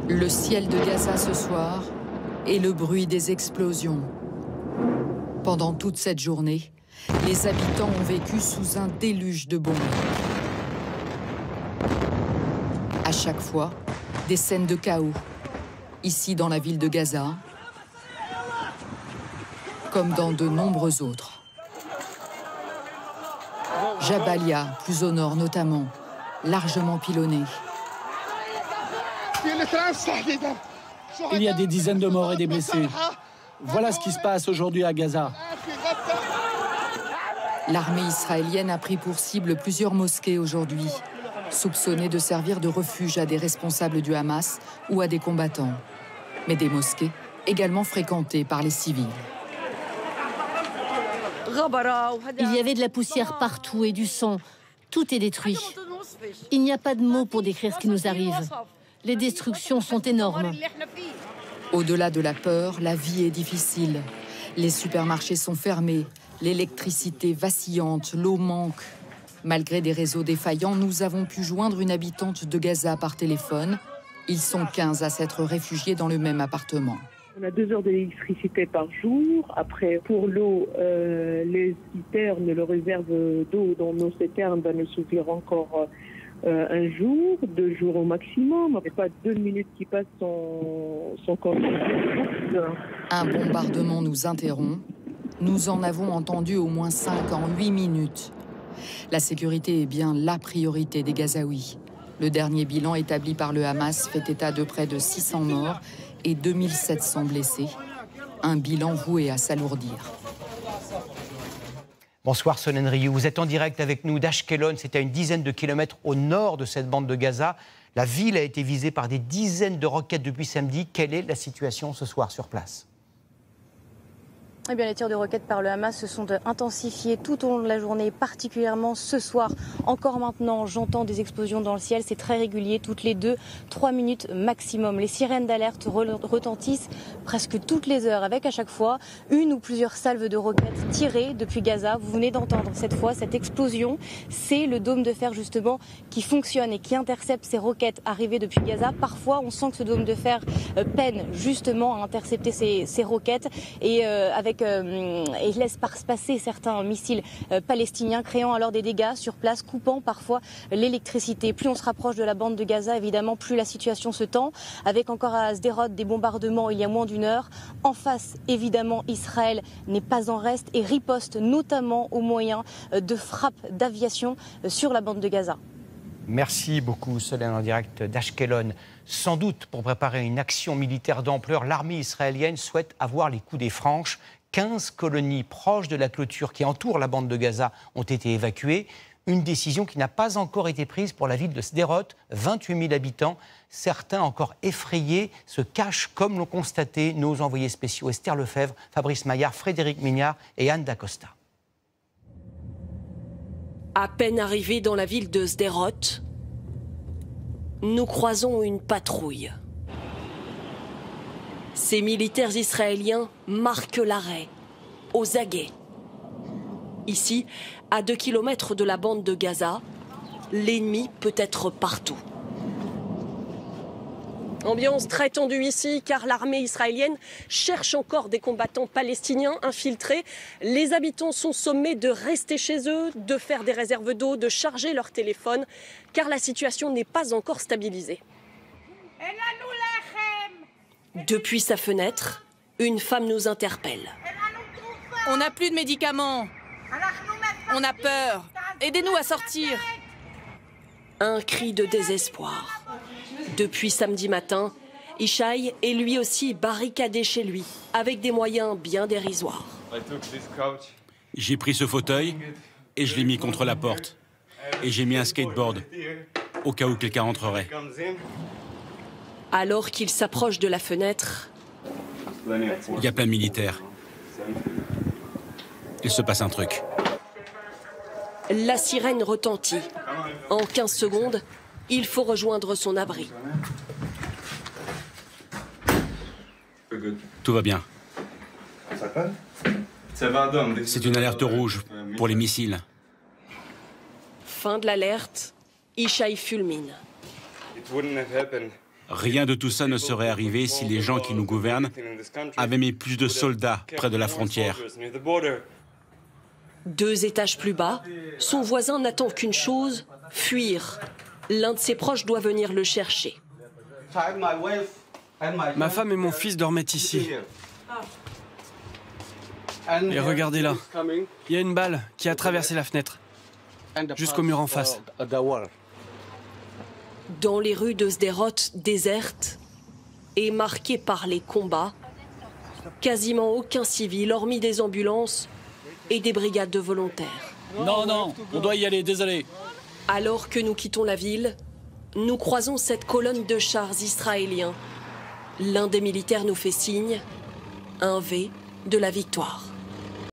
Le ciel de Gaza ce soir et le bruit des explosions. Pendant toute cette journée, les habitants ont vécu sous un déluge de bombes. À chaque fois, des scènes de chaos. Ici dans la ville de Gaza, comme dans de nombreux autres. Jabalia, plus au nord notamment, largement pilonné. Il y a des dizaines de morts et des blessés. Voilà ce qui se passe aujourd'hui à Gaza. L'armée israélienne a pris pour cible plusieurs mosquées aujourd'hui, soupçonnées de servir de refuge à des responsables du Hamas ou à des combattants. Mais des mosquées également fréquentées par les civils. Il y avait de la poussière partout et du sang. Tout est détruit. Il n'y a pas de mots pour décrire ce qui nous arrive. Les destructions sont énormes. Au-delà de la peur, la vie est difficile. Les supermarchés sont fermés, l'électricité vacillante, l'eau manque. Malgré des réseaux défaillants, nous avons pu joindre une habitante de Gaza par téléphone. Ils sont 15 à s'être réfugiés dans le même appartement. On a 2 heures d'électricité par jour. Après, pour l'eau, les citernes, le réserve d'eau dans nos citernes va nous suffire encore un jour, 2 jours au maximum. Il n'y a pas 2 minutes qui passent sans qu'on... Un bombardement nous interrompt. Nous en avons entendu au moins 5 en 8 minutes. La sécurité est bien la priorité des Gazaouis. Le dernier bilan établi par le Hamas fait état de près de 600 morts et 2700 blessés. Un bilan voué à s'alourdir. Bonsoir Solène Rioux, vous êtes en direct avec nous d'Ashkelon, c'est à une dizaine de kilomètres au nord de cette bande de Gaza. La ville a été visée par des dizaines de roquettes depuis samedi. Quelle est la situation ce soir sur place ? Eh bien, les tirs de roquettes par le Hamas se sont intensifiés tout au long de la journée, particulièrement ce soir. Encore maintenant, j'entends des explosions dans le ciel. C'est très régulier, toutes les 2-3 minutes maximum. Les sirènes d'alerte retentissent presque toutes les heures, avec à chaque fois une ou plusieurs salves de roquettes tirées depuis Gaza. Vous venez d'entendre cette fois cette explosion. C'est le dôme de fer justement qui fonctionne et qui intercepte ces roquettes arrivées depuis Gaza. Parfois, on sent que ce dôme de fer peine justement à intercepter ces roquettes et laisse passer certains missiles palestiniens, créant alors des dégâts sur place, coupant parfois l'électricité. Plus on se rapproche de la bande de Gaza, évidemment, plus la situation se tend, avec encore à Sderot des bombardements il y a moins d'1 heure. En face, évidemment, Israël n'est pas en reste et riposte notamment au moyen de frappes d'aviation sur la bande de Gaza. Merci beaucoup Solène en direct d'Ashkelon. Sans doute pour préparer une action militaire d'ampleur, l'armée israélienne souhaite avoir les coudées franches. 15 colonies proches de la clôture qui entoure la bande de Gaza ont été évacuées. Une décision qui n'a pas encore été prise pour la ville de Sderot, 28 000 habitants. Certains encore effrayés se cachent, comme l'ont constaté nos envoyés spéciaux Esther Lefebvre, Fabrice Maillard, Frédéric Mignard et Anne Dacosta. À peine arrivés dans la ville de Sderot, nous croisons une patrouille. Ces militaires israéliens marquent l'arrêt, aux aguets. Ici, à 2 kilomètres de la bande de Gaza, l'ennemi peut être partout. Ambiance très tendue ici car l'armée israélienne cherche encore des combattants palestiniens infiltrés. Les habitants sont sommés de rester chez eux, de faire des réserves d'eau, de charger leur téléphone car la situation n'est pas encore stabilisée. Depuis sa fenêtre, une femme nous interpelle. On n'a plus de médicaments. On a peur. Aidez-nous à sortir. Un cri de désespoir. Depuis samedi matin, Ishaï est lui aussi barricadé chez lui, avec des moyens bien dérisoires. J'ai pris ce fauteuil et je l'ai mis contre la porte. Et j'ai mis un skateboard, au cas où quelqu'un entrerait. Alors qu'il s'approche de la fenêtre, il y a plein de militaires. Il se passe un truc. La sirène retentit. En 15 secondes, il faut rejoindre son abri. Tout va bien. C'est une alerte rouge pour les missiles. Fin de l'alerte, Ishaï fulmine. Rien de tout ça ne serait arrivé si les gens qui nous gouvernent avaient mis plus de soldats près de la frontière. 2 étages plus bas, son voisin n'attend qu'une chose, fuir. L'un de ses proches doit venir le chercher. Ma femme et mon fils dormaient ici. Et regardez là, il y a une balle qui a traversé la fenêtre, jusqu'au mur en face. Dans les rues de Sderot désertes et marquées par les combats, quasiment aucun civil, hormis des ambulances et des brigades de volontaires. Non, non, on doit y aller, désolé. Alors que nous quittons la ville, nous croisons cette colonne de chars israéliens. L'un des militaires nous fait signe, un V de la victoire.